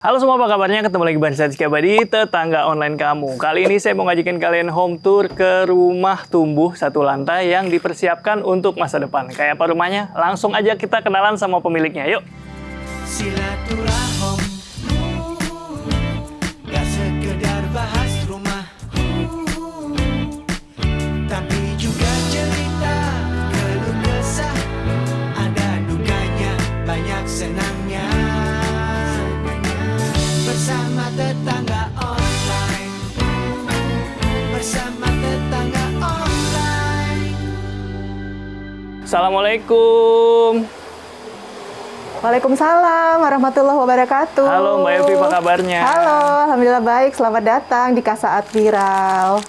Halo semua, apa kabarnya? Ketemu lagi bareng saya Rizky Abadi, tetangga online kamu. Kali ini saya mau ngajakin kalian home tour ke rumah tumbuh satu lantai yang dipersiapkan untuk masa depan. Kayak apa rumahnya? Langsung aja kita kenalan sama pemiliknya, yuk! Silaturahim, gak sekedar bahas rumah, tapi juga cerita keluh kesah, ada dukanya, banyak senangnya. Bersama tetangga online, bersama tetangga online. Assalamualaikum. Waalaikumsalam warahmatullahi wabarakatuh. Halo Mbak Elvi, apa kabarnya? Halo, alhamdulillah baik. Selamat datang di Casa Admiral.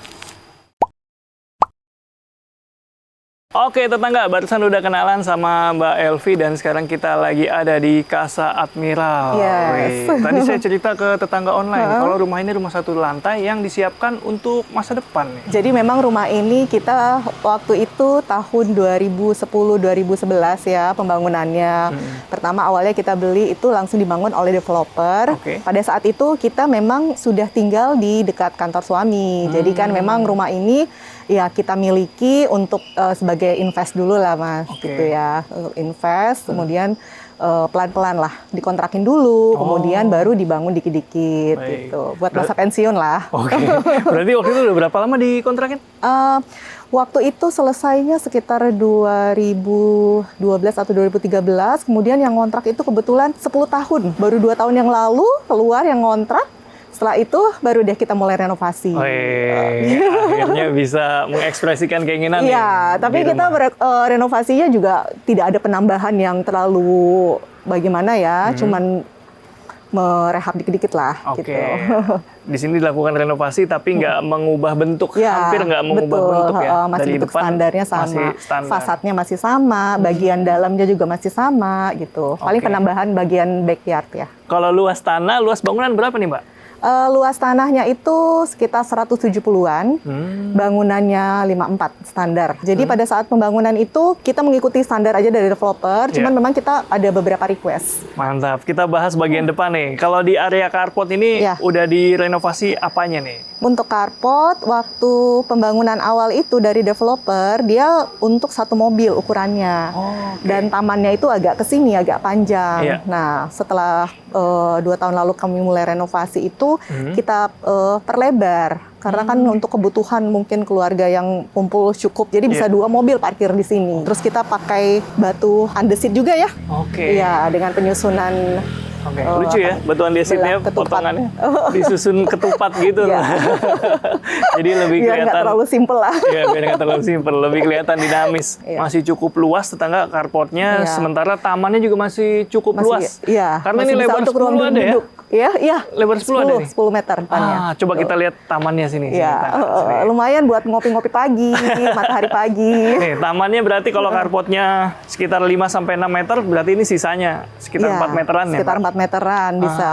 Oke tetangga, barusan udah kenalan sama Mbak Elvi dan sekarang kita lagi ada di Casa Admiral. Yes. Wih, tadi saya cerita ke tetangga online, kalau rumah ini rumah satu lantai yang disiapkan untuk masa depan nih. Jadi memang rumah ini kita waktu itu tahun 2010-2011 ya pembangunannya. Pertama awalnya kita beli itu langsung dibangun oleh developer. Oke. Pada saat itu kita memang sudah tinggal di dekat kantor suami. Jadi kan memang rumah ini ya kita miliki untuk sebagai invest dulu lah Mas, Oke. gitu ya. Invest, kemudian pelan-pelan lah dikontrakin dulu, kemudian baru dibangun dikit-dikit Baik. gitu. Buat masa pensiun lah. Oke, berarti waktu itu udah berapa lama dikontrakin? Waktu itu selesainya sekitar 2012 atau 2013, kemudian yang ngontrak itu kebetulan 10 tahun. Baru 2 tahun yang lalu keluar yang ngontrak, setelah itu baru deh kita mulai renovasi. Akhirnya bisa mengekspresikan keinginan Iya, nih tapi di kita rumah. renovasinya juga tidak ada penambahan yang terlalu bagaimana ya, cuman merehab dikit-dikit lah Oke. gitu. Di sini dilakukan renovasi tapi nggak mengubah bentuk, Ya, hampir nggak mengubah betul. bentuk ya. Masih Dari bentuk depan standarnya sama, masih standar. fasadnya masih sama, bagian dalamnya juga masih sama gitu. Paling Oke. penambahan bagian backyard ya. Kalau luas tanah, luas bangunan berapa nih Mbak? Luas tanahnya itu sekitar 170-an, bangunannya 54 standar. Jadi pada saat pembangunan itu kita mengikuti standar aja dari developer, cuman memang kita ada beberapa request. Mantap, kita bahas bagian depan nih. Kalau di area carport ini Ya. udah direnovasi apanya nih? Untuk carport, waktu pembangunan awal itu dari developer, dia untuk satu mobil ukurannya. Dan tamannya itu agak kesini, agak panjang. Iya. Nah, setelah 2 tahun lalu kami mulai renovasi itu, kita perlebar. Karena kan untuk kebutuhan mungkin keluarga yang kumpul cukup, jadi bisa 2 mobil parkir di sini. Terus kita pakai batu andesit juga ya. Oke. Iya, dengan penyusunan. Oke, lucu ya batu andesitnya, belah ketupat. potongannya disusun ketupat gitu. Iya. Jadi lebih Biar nggak kelihatan. terlalu simpel lah. Iya, biar nggak terlalu simpel, lebih kelihatan dinamis. Iya. Masih cukup luas tetangga carportnya, Iya. sementara tamannya juga masih cukup luas. Iya. Karena masih ini bisa lebar untuk ruang 10 ada ya? duduk. Iya, iya. Lebar 10 ada nih? 10 meter depannya. Coba kita lihat tamannya sini. Iya, lumayan buat ngopi-ngopi pagi, matahari pagi. Nih, tamannya berarti kalau carportnya sekitar 5-6 meter, berarti ini sisanya sekitar Iya, 4 meteran ya? sekitar Mbak? 4 meteran bisa.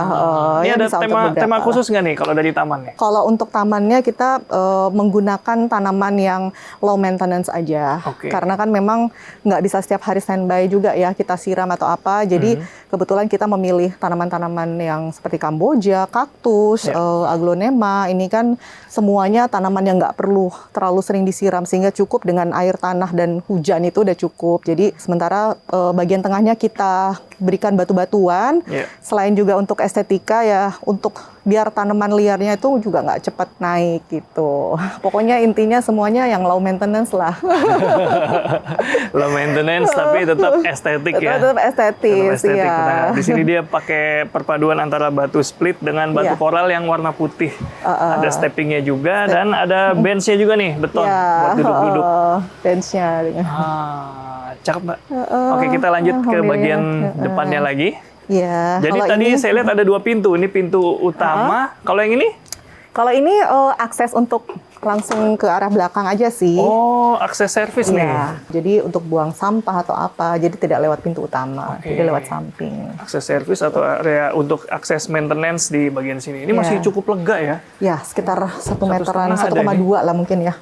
Ini ya ada bisa untuk tema beberapa. khusus nggak nih kalau dari tamannya? Kalau untuk tamannya kita menggunakan tanaman yang low maintenance aja. Oke. Karena kan memang nggak bisa setiap hari standby juga ya kita siram atau apa. Jadi kebetulan kita memilih tanaman-tanaman yang seperti Kamboja, kaktus, aglonema. Ini kan semuanya tanaman yang nggak perlu terlalu sering disiram sehingga cukup dengan air tanah dan hujan itu udah cukup. Jadi sementara bagian tengahnya kita berikan batu-batuan. Iya. Selain juga untuk estetika ya, untuk biar tanaman liarnya itu juga nggak cepat naik gitu. Pokoknya intinya semuanya yang low maintenance lah. Low maintenance tapi tetap estetik ya. Tetap estetis, Tetap estetik. iya. Nah, di sini dia pakai perpaduan antara batu split dengan batu Iya. koral yang warna putih. Ada steppingnya juga dan ada benchnya juga nih, beton buat duduk-duduk. Benchnya. Cakep Mbak. Oke, kita lanjut ke Alhamdulillah. bagian depannya lagi. Ya. Jadi kalau tadi ini- saya lihat ada 2 pintu. Ini pintu utama. Kalau yang ini? Kalau ini akses untuk langsung ke arah belakang aja sih. Oh, akses servis nih. Iya, jadi untuk buang sampah atau apa, jadi tidak lewat pintu utama, Oke. jadi lewat samping. Akses servis atau area untuk akses maintenance di bagian sini. Ini masih Iya. cukup lega ya. Ya, sekitar 1 meteran, 1,5 1,2 lah mungkin ya.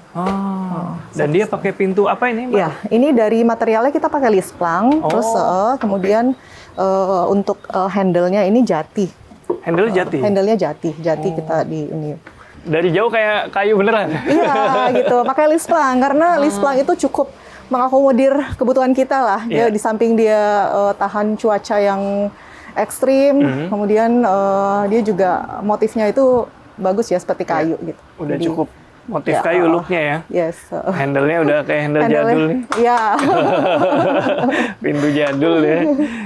Dan dia pakai pintu apa ini, Mbak? Ya, ini dari materialnya kita pakai lisplang, terus kemudian untuk handle-nya ini jati. Handle jati. Handle-nya jati kita di ini. Dari jauh kayak kayu beneran. Iya gitu, pakai lisplang karena lisplang itu cukup mengakomodir kebutuhan kita lah. Dia di samping dia tahan cuaca yang ekstrim, kemudian dia juga motifnya itu bagus ya seperti kayu gitu. Udah Jadi, cukup motif kayu looknya ya. Yes. Handle-nya udah kayak handle jadul nih. Iya. Pintu jadul ya.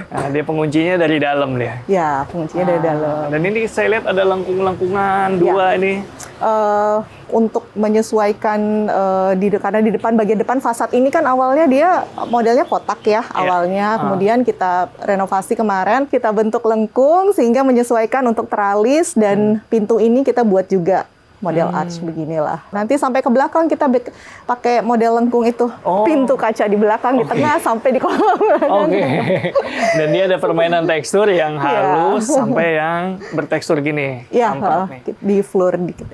Nah, dia penguncinya dari dalam dia. Ya, penguncinya dari dalam. Dan ini saya lihat ada lengkung-lengkungan dua ini. Untuk menyesuaikan karena di depan bagian depan fasad ini kan awalnya dia modelnya kotak ya awalnya, kemudian kita renovasi kemarin, kita bentuk lengkung sehingga menyesuaikan untuk teralis dan pintu ini kita buat juga model arch beginilah. Nanti sampai ke belakang kita pakai model lengkung itu. Pintu kaca di belakang, di tengah, sampai di kolam. Oke. Dan dia ada permainan tekstur yang halus sampai yang bertekstur gini. Iya, nih. di floor dikit.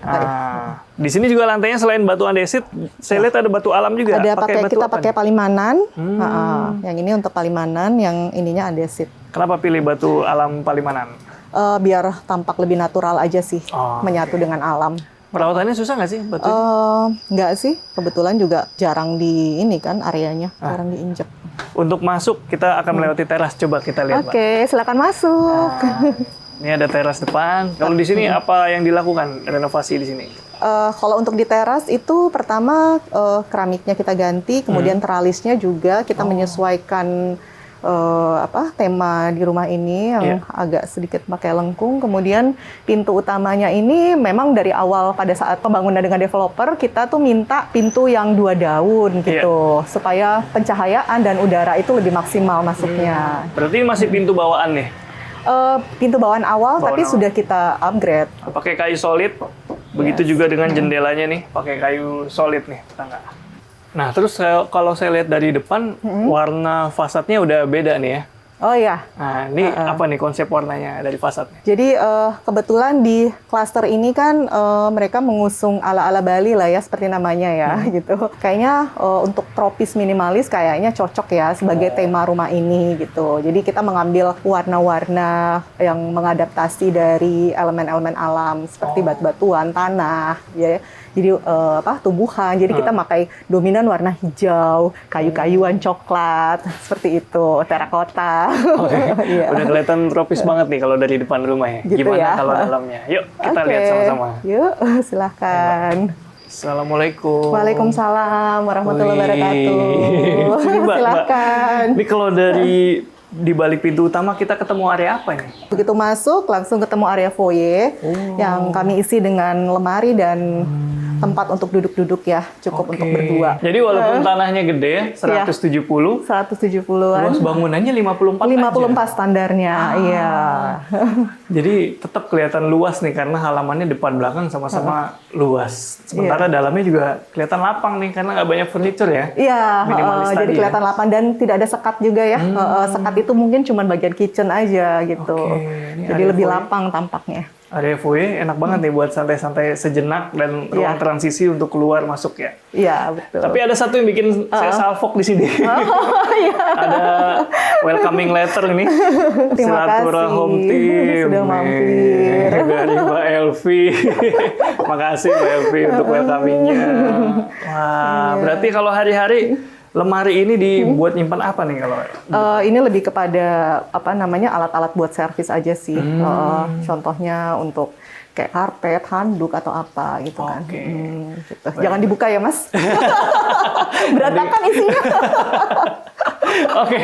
Di sini juga lantainya selain batu andesit, saya lihat ada batu alam juga. Ada kita pakai palimanan. Yang ini untuk palimanan, yang ininya andesit. Kenapa pilih batu alam palimanan? Biar tampak lebih natural aja sih, menyatu dengan alam. Perawatannya susah nggak sih batu? Nggak sih, kebetulan juga jarang di ini kan areanya, jarang diinjek. Untuk masuk kita akan melewati teras, coba kita lihat. Oke, silakan masuk. Ini ada teras depan. Kalau di sini apa yang dilakukan renovasi di sini? Kalau untuk di teras itu pertama keramiknya kita ganti, kemudian teralisnya juga kita menyesuaikan tema di rumah ini yang agak sedikit pakai lengkung. Kemudian pintu utamanya ini memang dari awal pada saat pembangunan dengan developer kita tuh minta pintu yang 2 daun gitu supaya pencahayaan dan udara itu lebih maksimal masuknya. Berarti ini masih pintu bawaan nih? Pintu bawaan awal tapi sudah kita upgrade. Pakai kayu solid. Begitu juga dengan jendelanya nih, pakai kayu solid nih, tetangga. Nah, terus kalau saya lihat dari depan, warna fasadnya udah beda nih ya. Oh iya. Nah, ini apa nih konsep warnanya dari fasadnya? Jadi kebetulan di klaster ini kan mereka mengusung ala-ala Bali lah ya, seperti namanya ya gitu. Kayaknya untuk tropis minimalis kayaknya cocok ya sebagai tema rumah ini gitu. Jadi kita mengambil warna-warna yang mengadaptasi dari elemen-elemen alam seperti batu-batuan, tanah, ya. Jadi tumbuhan. Jadi kita pakai dominan warna hijau, kayu-kayuan coklat, seperti itu, terakota. Udah kelihatan tropis banget nih kalau dari depan rumah ya. Gitu gimana ya? kalau dalamnya? Yuk kita lihat sama-sama. Yuk, silahkan. Assalamualaikum. Waalaikumsalam warahmatullahi wabarakatuh. Ini, Mbak, Silahkan. Ini kalau dari di balik pintu utama kita ketemu area apa ini? Begitu masuk langsung ketemu area foyer yang kami isi dengan lemari dan tempat untuk duduk-duduk ya, cukup untuk berdua. Jadi walaupun tanahnya gede, 170, 170-an. luas bangunannya 54 54 standarnya, iya. Jadi tetap kelihatan luas nih karena halamannya depan belakang sama-sama luas. Sementara dalamnya juga kelihatan lapang nih karena nggak banyak furniture ya. Iya, Minimalis jadi tadi kelihatan lapang dan tidak ada sekat juga ya. Sekat itu mungkin cuma bagian kitchen aja gitu. Ini Jadi area lebih foyer. lapang tampaknya. Area foyer enak banget nih buat santai-santai sejenak dan ruang transisi untuk keluar masuk ya. Iya, betul. Tapi ada satu yang bikin saya salfok di sini. Ada welcoming letter ini. Terima Silaturahim kasih. Team. Sudah mampir. Dari Mbak Elvi. Makasih Mbak Elvi untuk welcomingnya. Wah, berarti kalau hari-hari lemari ini dibuat nyimpan apa nih kalau? Ini lebih kepada alat-alat buat servis aja sih. Contohnya untuk kayak karpet, handuk atau apa gitu kan. Gitu. Jangan dibuka ya Mas. Berantakan isinya. Oke,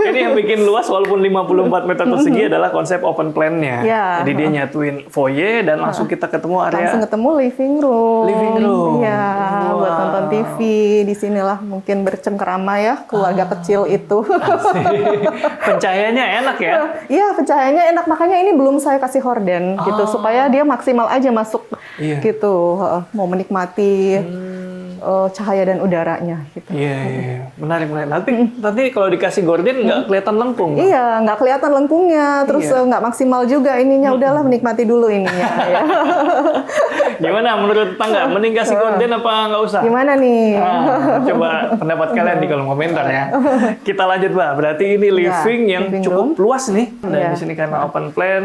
ini yang bikin luas walaupun 54 meter persegi adalah konsep open plan-nya. Jadi dia nyatuin foyer dan langsung kita ketemu area. Langsung ketemu living room. Living room. Iya, buat nonton TV. Di sinilah mungkin bercengkerama ya keluarga kecil itu. Pencahayaannya enak ya? Iya, pencahayaannya enak. Makanya ini belum saya kasih horden gitu supaya dia maksimal aja masuk gitu. Mau menikmati cahaya dan udaranya gitu. Iya. Menarik. Nanti kalau dikasih gorden nggak kelihatan lengkung. Iya, nggak kelihatan lengkungnya, terus nggak maksimal juga ininya. Udahlah menikmati dulu ininya. Ya. Gimana menurut tetangga? Mending kasih korden apa nggak usah? Gimana nih? Coba pendapat kalian di kolom komentar ya. Kita lanjut, Mbak. Berarti ini living yang living cukup room. luas nih. Dan Iya. di sini karena open plan.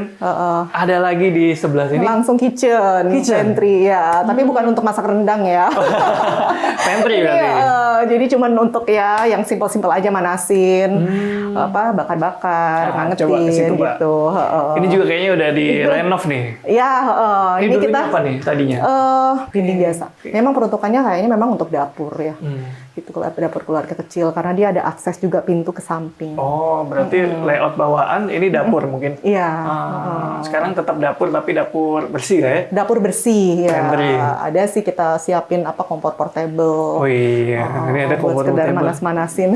Ada lagi di sebelah sini. Langsung kitchen, pantry ya. Tapi bukan untuk masak rendang ya. Pantry Ini, berarti. jadi cuman untuk ya yang simpel-simpel aja manasin, bakar-bakar, Coba ngangetin ke situ, Mbak. gitu. Ini juga kayaknya udah di renov nih. Ya, ini dulunya kita apa nih tadinya? dinding biasa. Memang peruntukannya kayaknya memang untuk dapur ya. Gitu, dapur keluarga kecil karena dia ada akses juga pintu ke samping. Oh, berarti layout bawaan ini dapur mungkin? Iya. Sekarang tetap dapur tapi dapur bersih ya? Dapur bersih ya. Pantry. Ada sih kita siapin kompor portable. Oh iya, ini ada kompor buat sekedar portable. manas-manasin.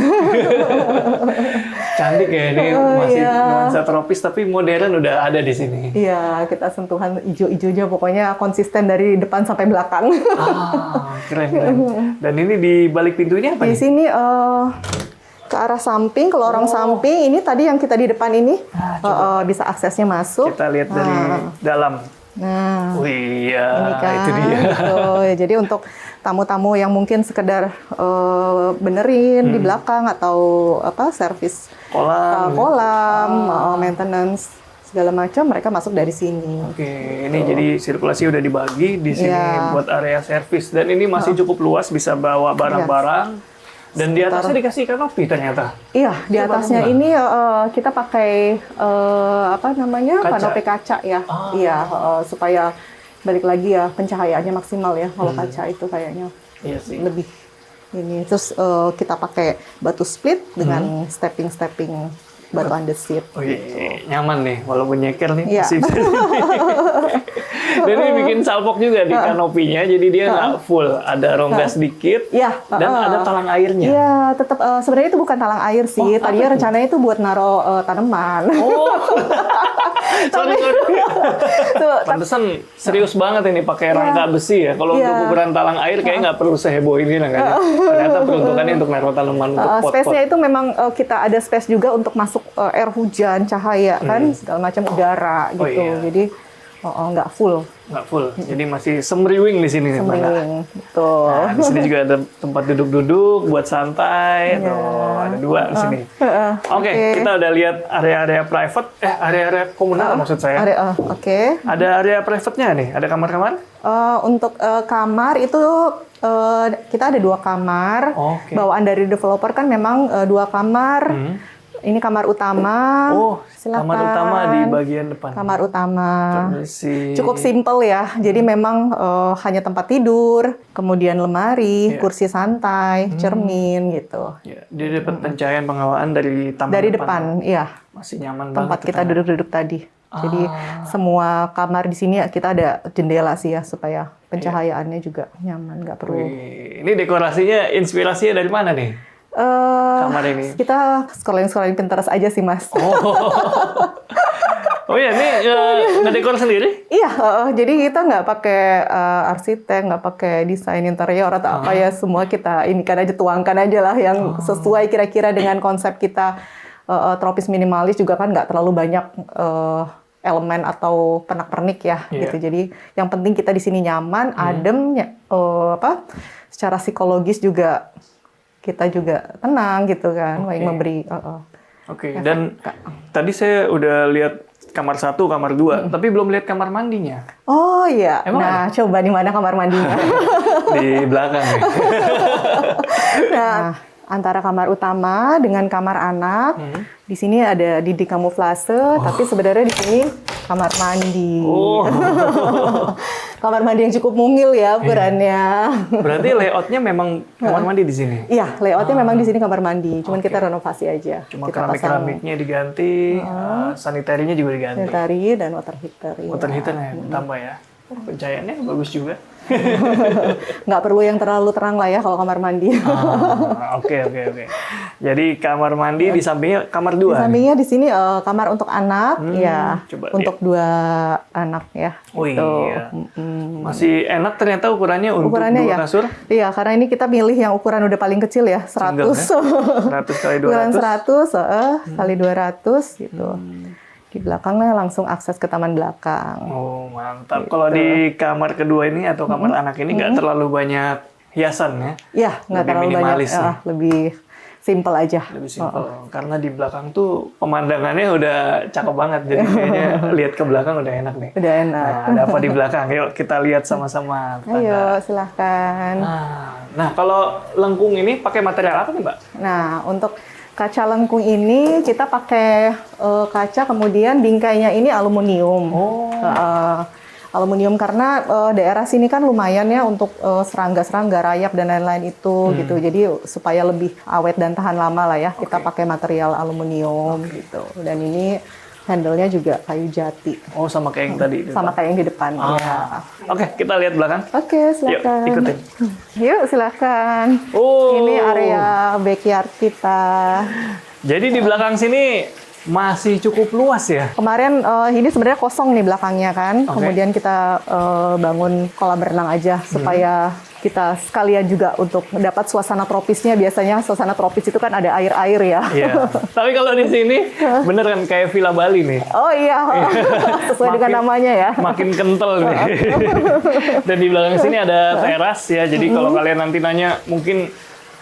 Cantik ya, ini masih nuansa tropis tapi modern udah ada di sini. Iya, kita sentuhan ijo-ijonya pokoknya konsisten dari depan sampai belakang. Keren, keren. Dan ini di balik pintunya apa Di nih? sini ke arah samping, ke lorong samping. Ini tadi yang kita di depan ini bisa aksesnya masuk. Kita lihat dari dalam. Nah, Oh iya, ini kan. itu dia. Gitu. Jadi untuk tamu-tamu yang mungkin sekedar benerin di belakang atau servis Kolam. maintenance segala macam, mereka masuk dari sini. Oke, ini jadi sirkulasi udah dibagi di sini Iya. buat area servis dan ini masih cukup luas bisa bawa barang-barang. Dan di atasnya dikasih kanopi ternyata. Iya, di Coba atasnya Mbak. ini kita pakai Kaca. kanopi kaca ya. Iya, supaya balik lagi ya pencahayaannya maksimal ya kalau kaca itu kayaknya Iya sih. lebih ini. Terus kita pakai batu split dengan stepping batu andesit. Oh iya, nyaman nih, walaupun nyeker nih Iya. masih bisa. Dan ini bikin salpok juga di kanopinya, jadi dia nggak full, ada rongga sedikit, Iya, dan ada talang airnya. Iya, tetap sebenarnya itu bukan talang air sih. Oh, apa Tadinya tuh? rencananya itu buat naro tanaman. Oh, sorry. Tuh, Pantesan serius banget ini pakai rangka besi ya. Kalau Iya. untuk ukuran talang air kayak nggak perlu seheboh ini lah kayaknya. Ternyata peruntukannya untuk naruh tanaman untuk pot-pot. space-nya itu memang kita ada space juga untuk masuk air hujan, cahaya kan, segala macam udara gitu. Oh, iya. Jadi nggak full Nggak full, jadi masih semriwing di sini. Mbak. semriwing. Betul. Nah, di sini juga ada tempat duduk-duduk buat santai. Iya. Tuh, ada dua di sini. Oke, Oke. kita udah lihat area-area private, area-area komunal maksud saya. Oke. Ada area private-nya nih, ada kamar-kamar? Untuk kamar itu kita ada 2 kamar. Oke. Bawaan dari developer kan memang 2 kamar. Ini kamar utama. Oh, Silakan. kamar utama di bagian depan. Kamar utama. Permisi. Cukup simple ya. Jadi memang hanya tempat tidur, kemudian lemari, Iya. kursi santai, cermin gitu. Ya, dia dapat pencahayaan penghawaan dari taman Dari depan, iya. Masih nyaman Tempat banget. kita duduk-duduk tadi. Jadi semua kamar di sini kita ada jendela sih ya supaya pencahayaannya juga nyaman, nggak perlu. Wih, ini dekorasinya inspirasinya dari mana nih? Kamar ini. Kita scrolling Pinterest aja sih mas. Oh iya, ini ngedekor sendiri? Iya, jadi kita nggak pakai arsitek, nggak pakai desain interior atau apa ya, semua kita ini kan aja tuangkan aja lah yang sesuai kira-kira dengan konsep kita tropis minimalis juga kan nggak terlalu banyak elemen atau pernak-pernik ya Iya. gitu. Jadi yang penting kita di sini nyaman, adem, secara psikologis juga kita juga tenang gitu kan, Oke. yang memberi. Oke, dan tadi saya udah lihat kamar 1, kamar 2, tapi belum lihat kamar mandinya. Oh iya, Emang nah coba di mana kamar mandinya? Di belakang nih. Nah, antara kamar utama dengan kamar anak, di sini ada dinding kamuflase, tapi sebenarnya di sini kamar mandi. Oh. Kamar mandi yang cukup mungil ya ukurannya. Berarti layoutnya memang kamar mandi di sini? Iya, layoutnya memang di sini kamar mandi, cuman kita renovasi aja. Cuma kita pasang keramik-keramiknya diganti, sanitarinya juga diganti. sanitary dan water heater. ya. Water heater-nya tambah ya. Pencahayaannya bagus juga. Nggak perlu yang terlalu terang lah ya kalau kamar mandi. Oke. Jadi kamar mandi di sampingnya kamar 2. Di sampingnya di sini kamar untuk anak, ya, coba untuk 2 anak ya. Oh gitu. iya. Masih enak ternyata ukurannya untuk Ukurannya 2 ya. kasur. Iya, karena ini kita milih yang ukuran udah paling kecil ya, 100. Single, ya? 100 kali 200. Ukuran 100 kali 200 gitu. Di belakangnya langsung akses ke taman belakang. Oh, mantap. Kalau di kamar kedua ini atau kamar anak ini nggak terlalu banyak hiasan ya? Ya, nggak Lebih terlalu minimalis banyak, nih. lebih simple aja. Lebih simpel. Karena di belakang tuh pemandangannya udah cakep banget. Jadi kayaknya lihat ke belakang udah enak nih. Udah enak. Nah, ada apa di belakang? Yuk kita lihat sama-sama. tetangga. Ayo, silahkan. Nah, kalau lengkung ini pakai material apa nih, Mbak? Nah, untuk kaca lengkung ini kita pakai kaca, kemudian bingkainya ini aluminium. Aluminium karena daerah sini kan lumayan ya untuk serangga-serangga, rayap dan lain-lain itu gitu. Jadi supaya lebih awet dan tahan lama lah ya, kita pakai material aluminium gitu. Dan ini handle-nya juga kayu jati. Oh, sama kayak yang tadi. Sama kayak yang di depan. Ya. Oke, kita lihat belakang. Oke, silakan. Yuk, ikutin. Yuk, silakan. Oh. Ini area backyard kita. Jadi di belakang sini masih cukup luas ya? Kemarin ini sebenarnya kosong nih belakangnya kan. Oke. Kemudian kita bangun kolam renang aja supaya kita sekalian juga untuk dapat suasana tropisnya. Biasanya suasana tropis itu kan ada air-air ya. Iya. Tapi kalau di sini bener kan kayak Villa Bali nih. Oh iya, sesuai dengan namanya ya. Makin kental nih. Dan di belakang sini ada teras ya. Jadi kalau kalian nanti nanya mungkin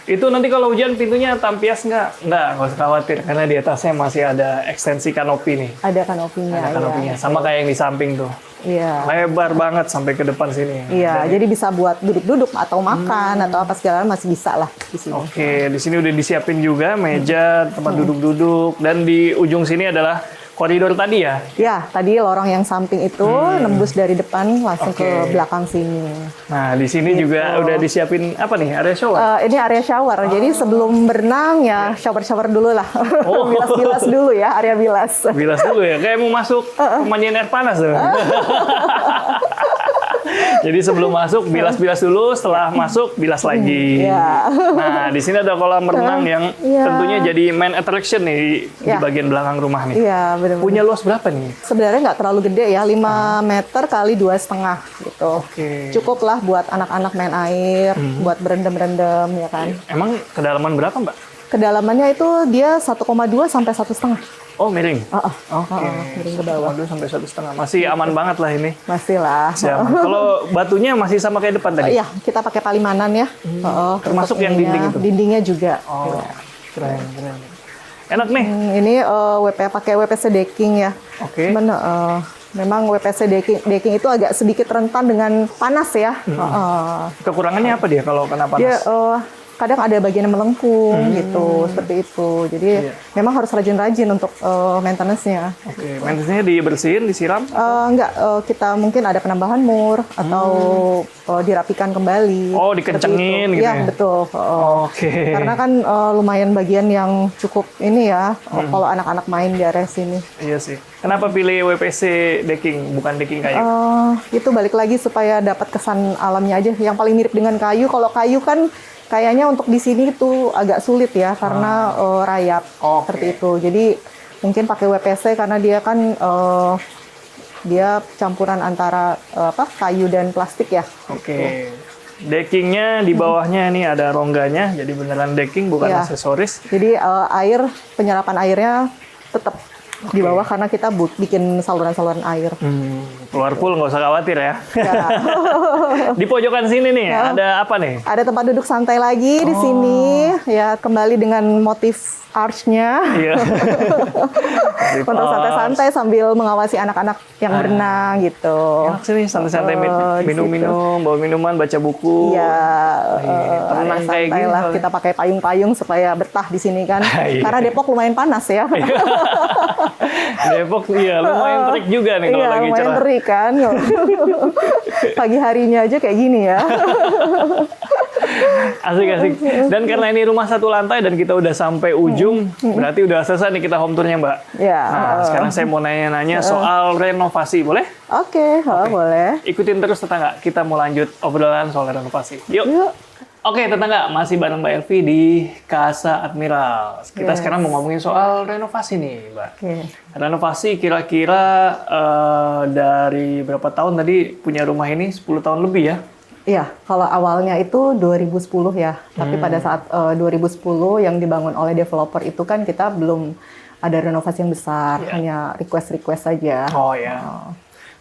itu nanti kalau hujan pintunya tampias nggak? Nggak usah khawatir karena di atasnya masih ada ekstensi kanopi nih. Ada kanopinya. Ada kanopinya. Sama kayak yang di samping tuh. Iya. Lebar banget sampai ke depan sini. Iya, jadi bisa buat duduk-duduk atau makan atau apa segala masih bisa lah di sini. Oke, di sini udah disiapin juga meja, tempat duduk-duduk, dan di ujung sini adalah koridor tadi ya. Ya, tadi lorong yang samping itu nembus dari depan langsung Oke. ke belakang sini. Nah, di sini juga udah disiapin apa nih? Area shower. Ini area shower. Jadi sebelum berenang ya shower-shower dulu lah. Oh. Bilas-bilas dulu ya, area bilas. Bilas dulu ya, kayak mau masuk pemandian air panas tuh. Jadi sebelum masuk bilas-bilas dulu, setelah masuk bilas lagi. Iya. Nah, di sini ada kolam renang yang Iya. tentunya jadi main attraction nih di Iya. bagian belakang rumah nih. Iya, benar-benar. Punya luas berapa nih? Sebenarnya nggak terlalu gede ya, 5 meter kali 2,5 gitu. Oke. Cukup lah buat anak-anak main air, buat berendam-rendam ya kan. Emang kedalaman berapa, Mbak? Kedalamannya itu dia 1,2 sampai 1,5. Oh, miring. Oke. Miring ke bawah. 1,2 sampai 1,5. Masih aman banget lah ini. Masih lah. Siap. Kalau batunya masih sama kayak depan tadi? Iya, kita pakai palimanan ya. Termasuk Untuk yang ininya, dinding itu? Dindingnya juga. Oh, keren, keren. Enak nih. Ini pakai WPC decking ya. Oke. Cuman memang WPC decking itu agak sedikit rentan dengan panas ya. Kekurangannya apa dia kalau kena panas? Dia kadang ada bagian yang melengkung gitu, seperti itu. Jadi memang harus rajin-rajin untuk maintenance-nya. Oke, maintenance-nya dibersihin, disiram? Enggak, kita mungkin ada penambahan mur atau dirapikan kembali. Oh, seperti dikencengin itu. gitu Iya, ya? betul. Oke. Karena kan lumayan bagian yang cukup ini ya, kalau anak-anak main di area sini. Iya sih. Kenapa pilih WPC decking, bukan decking kayu? Itu balik lagi supaya dapat kesan alamnya aja. Yang paling mirip dengan kayu, kalau kayu kan kayaknya untuk di sini itu agak sulit ya, karena rayap seperti itu. Jadi mungkin pakai WPC karena dia kan dia campuran antara kayu dan plastik ya. Oke. Deckingnya di bawahnya ini ada rongganya, jadi beneran decking bukan Iya. aksesoris. Jadi penyerapan airnya tetap di bawah karena kita bikin saluran-saluran air. Keluar pool nggak usah khawatir ya. Ya. Di pojokan sini nih ada apa nih? Ada tempat duduk santai lagi di sini, ya kembali dengan motif arch-nya. Iya. Untuk santai-santai sambil mengawasi anak-anak yang berenang gitu. Enak sih nih, santai-santai di minum-minum, bawa minuman, baca buku. Ya, tenang area kayak santai gini lah. soalnya. Kita pakai payung-payung supaya betah di sini kan. Iya. Karena Depok lumayan panas ya. Depok iya lumayan terik juga nih kalau Iya, lagi lumayan cerah. terik kan. Pagi harinya aja kayak gini ya. Asik-asik. Dan karena ini rumah satu lantai dan kita udah sampai ujung, berarti udah selesai nih kita home tour-nya, Mbak. Ya. Nah, sekarang saya mau nanya-nanya soal renovasi, boleh? Oke, boleh. Ikutin terus tetangga, kita mau lanjut obrolan soal renovasi. Yuk. Yuk. Oke, tetangga, masih bareng Mbak Elvi di Casa Admiral. Kita sekarang mau ngomongin soal renovasi nih, Mbak. Oke. Renovasi kira-kira dari berapa tahun tadi punya rumah ini? 10 tahun lebih ya? Iya, kalau awalnya itu 2010 ya. Tapi pada saat 2010 yang dibangun oleh developer itu kan kita belum ada renovasi yang besar, Iya. hanya request saja. Oh ya.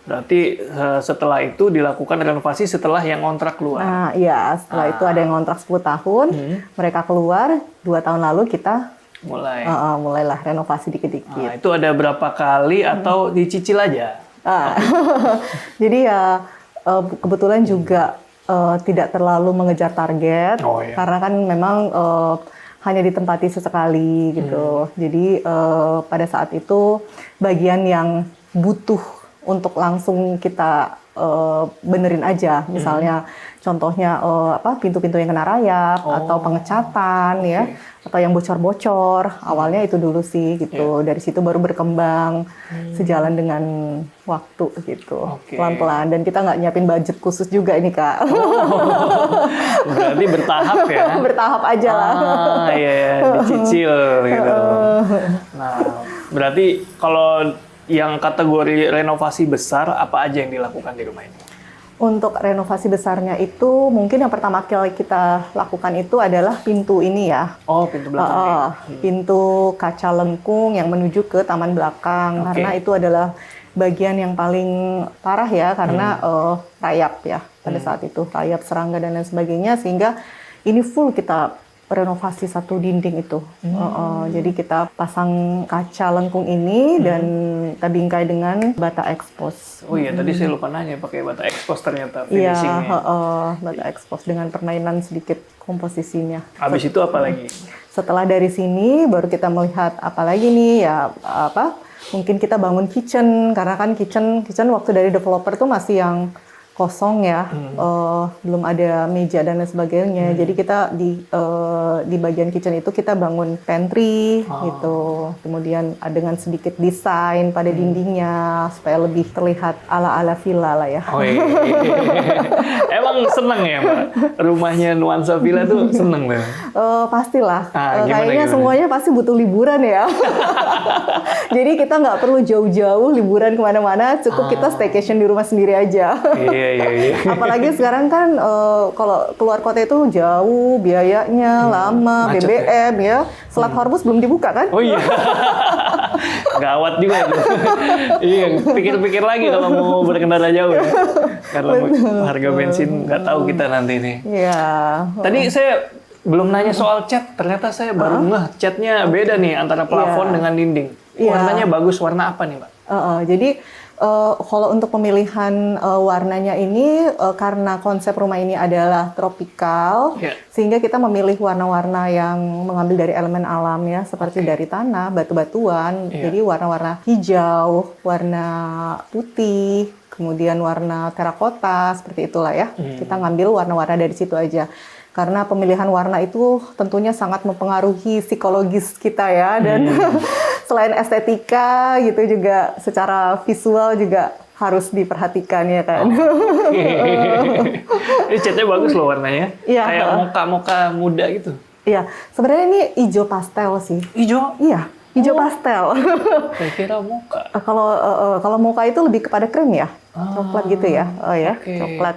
Berarti setelah itu dilakukan renovasi setelah yang kontrak keluar. Nah, iya, setelah itu ada yang ngontrak 10 tahun, mereka keluar, 2 tahun lalu kita mulailah renovasi Nah, dikit-dikit. itu ada berapa kali atau dicicil aja? Jadi ya kebetulan juga tidak terlalu mengejar target, Oh, iya. karena kan memang hanya ditempati sesekali gitu. Jadi pada saat itu bagian yang butuh untuk langsung kita benerin aja, misalnya contohnya pintu-pintu yang kena rayap atau pengecatan ya, atau yang bocor-bocor. Awalnya itu dulu sih gitu. Dari situ baru berkembang sejalan dengan waktu gitu, Oke. pelan-pelan. Dan kita nggak nyiapin budget khusus juga ini Kak. Berarti bertahap ya? Bertahap aja lah. Iya, dicicil gitu. Nah, berarti kalau yang kategori renovasi besar, apa aja yang dilakukan di rumah ini? Untuk renovasi besarnya itu mungkin yang pertama kali kita lakukan itu adalah pintu ini ya. Oh, pintu belakang. Pintu kaca lengkung yang menuju ke taman belakang. Oke. Karena itu adalah bagian yang paling parah ya, karena rayap ya pada saat itu, rayap, serangga dan lain sebagainya, sehingga ini full kita renovasi satu dinding itu. Jadi kita pasang kaca lengkung ini dan kita bingkai dengan bata expose. Oh iya, tadi saya lupa nanya pakai bata expose ternyata Iya, finishingnya. bata expose dengan permainan sedikit komposisinya. Habis itu apa lagi? Setelah dari sini baru kita melihat apa lagi nih ya, mungkin kita bangun kitchen, karena kan kitchen waktu dari developer tuh masih yang kosong ya, belum ada meja dan lain sebagainya. Jadi kita di bagian kitchen itu kita bangun pantry gitu. Kemudian dengan sedikit desain pada dindingnya supaya lebih terlihat ala-ala villa lah ya. Oh iya. Emang seneng ya, Mbak? Rumahnya nuansa villa tuh seneng tuh. Pastilah. Gimana? Kayaknya semuanya pasti butuh liburan ya. Jadi kita nggak perlu jauh-jauh liburan kemana-mana, cukup kita staycation di rumah sendiri aja. Iya. Apalagi sekarang kan kalau keluar kota itu jauh, biayanya lama, macet BBM ya. Selat Hormuz belum dibuka kan? Oh iya. Gawat juga itu. Iya, pikir-pikir lagi kalau mau berkendara jauh ya. Karena harga bensin nggak tahu kita nanti nih. Iya. Tadi saya belum nanya soal cat, ternyata saya baru ngeh catnya beda nih antara plafon dengan dinding. Iya. Warnanya bagus, warna apa nih, Mbak? Jadi kalau untuk pemilihan warnanya ini karena konsep rumah ini adalah tropikal, Iya. sehingga kita memilih warna-warna yang mengambil dari elemen alam ya, seperti dari tanah, batu-batuan. Iya. Jadi warna-warna hijau, warna putih, kemudian warna terakota, seperti itulah ya. Kita ngambil warna-warna dari situ aja. Karena pemilihan warna itu tentunya sangat mempengaruhi psikologis kita ya, dan selain estetika gitu juga secara visual juga harus diperhatikan ya kan. Ini catnya bagus loh warnanya. Iya. Kayak moka-moka muda gitu. Iya, sebenarnya ini hijau pastel sih. Hijau? Iya, hijau pastel. Saya kira moka. Kalau mocha itu lebih kepada krem ya, coklat gitu ya. Oh ya, oke. coklat.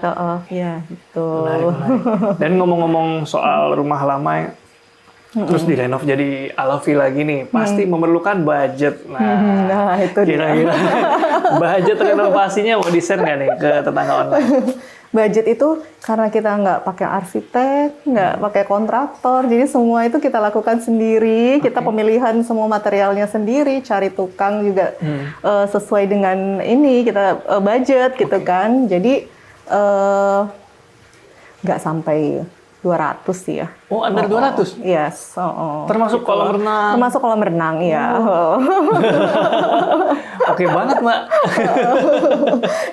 Ya gitu. Menarik. Dan ngomong-ngomong soal rumah lama, terus direnov jadi ala villa gini, pasti memerlukan budget. Nah, itu dia. Kira-kira budget renovasinya mau di-share nggak nih ke tetangga online? Budget itu karena kita nggak pakai arsitek, nggak pakai kontraktor, jadi semua itu kita lakukan sendiri. Kita pemilihan semua materialnya sendiri, cari tukang juga sesuai dengan ini kita budget gitu kan. Jadi nggak sampai 200 sih ya. Oh, under 200? Yes. Termasuk kolam renang? Termasuk kolam renang, ya. Oke banget, Mbak.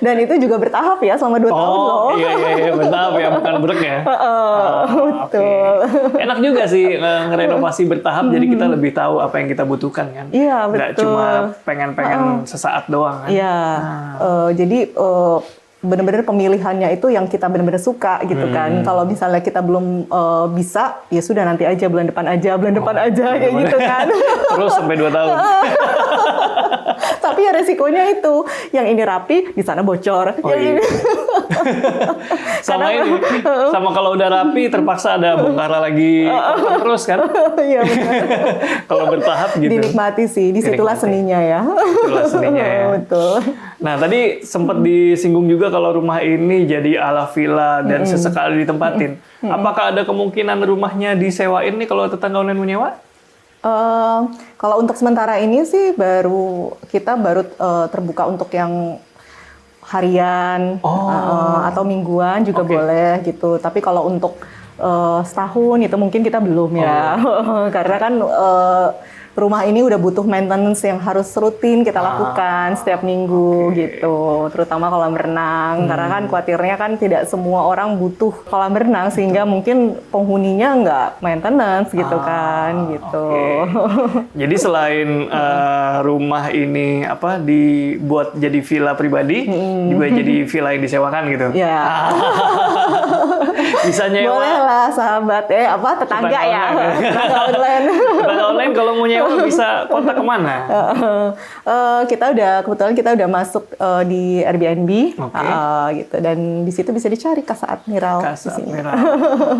Dan itu juga bertahap ya, selama 2 tahun loh. Oh, iya, bertahap ya, bukan brek ya. Betul. Oke. Enak juga sih ngerenovasi bertahap, jadi kita lebih tahu apa yang kita butuhkan kan. Iya, Nggak betul. cuma pengen-pengen sesaat doang kan. Iya. Jadi benar-benar pemilihannya itu yang kita benar-benar suka gitu kan. Kalau misalnya kita belum bisa, ya sudah nanti aja bulan depan aja kayak gitu kan. Terus sampai 2 tahun. Tapi ya resikonya itu, yang ini rapi, di sana bocor. Oh, Yang iya. ini Sama ini, sama kalau udah rapi terpaksa ada bongkar lagi terus kan? Iya benar. Kalau bertahap gitu. Dinikmati sih, disitulah Dinikmati. seninya ya. Itulah seninya ya. Betul. Nah, tadi sempat disinggung juga kalau rumah ini jadi ala villa dan sesekali ditempatin. Apakah ada kemungkinan rumahnya disewain nih kalau tetangga online menyewa? Kalau untuk sementara ini sih kita baru terbuka untuk yang harian atau mingguan juga Oke. boleh gitu. Tapi kalau untuk setahun itu mungkin kita belum ya, karena kan rumah ini udah butuh maintenance yang harus rutin kita lakukan setiap minggu gitu. Terutama kolam renang, karena kan khawatirnya kan tidak semua orang butuh kolam renang sehingga mungkin penghuninya nggak maintenance gitu kan gitu. Oke. Jadi selain rumah ini dibuat jadi villa pribadi, juga jadi villa yang disewakan gitu. Ya. Bisa nyewa. Boleh lah sahabat, tetangga ya, online. tetangga online. Tetangga online kalau mau nyewa bisa kontak kemana? Kebetulan kita udah masuk di Airbnb, Oke. gitu, dan di situ bisa dicari Casa Admiral. di Casa sini. Merah.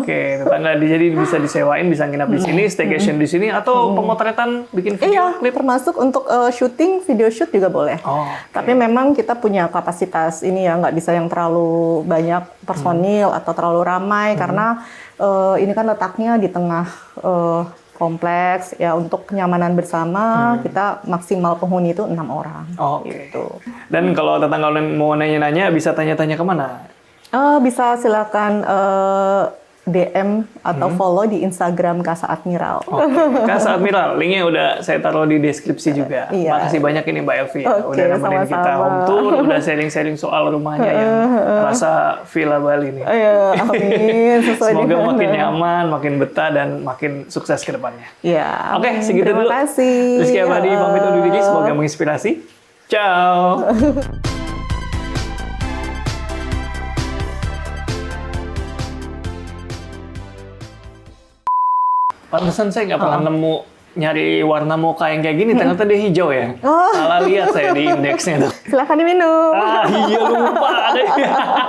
Oke, tetangga jadi bisa disewain, bisa nginap di sini, staycation di sini, atau pemotretan bikin video Iya, klip. termasuk untuk syuting, video shoot juga boleh. Oh, Tapi memang kita punya kapasitas ini ya, nggak bisa yang terlalu banyak personil atau terlalu ramai karena ini kan letaknya di tengah kompleks ya, untuk kenyamanan bersama kita maksimal penghuni itu 6 orang. Oke. Gitu. Dan kalau tetangga online mau nanya-nanya, bisa tanya-tanya kemana? Bisa silakan DM atau follow di Instagram Casa Admiral. Oke, Casa Admiral, linknya udah saya taruh di deskripsi juga. Iya. Makasih banyak ini Mbak Elvi, Oke, udah nemenin kita sama-sama. home tour, udah sharing-sharing soal rumahnya yang rasa Villa Bali nih. Ayo, amin. Sesuai Semoga dengan- makin nyaman, makin betah, dan makin sukses ke depannya. Ya. Oke, amin. segitu Terima dulu. kasih. Rizky Abadi pamit undur diri, semoga menginspirasi. Ciao. Pantesan saya nggak pernah nemu nyari warna mocha yang kayak gini, ternyata dia hijau ya. Salah lihat saya di indeksnya tuh. Silakan diminum. Ah iya lupa ada.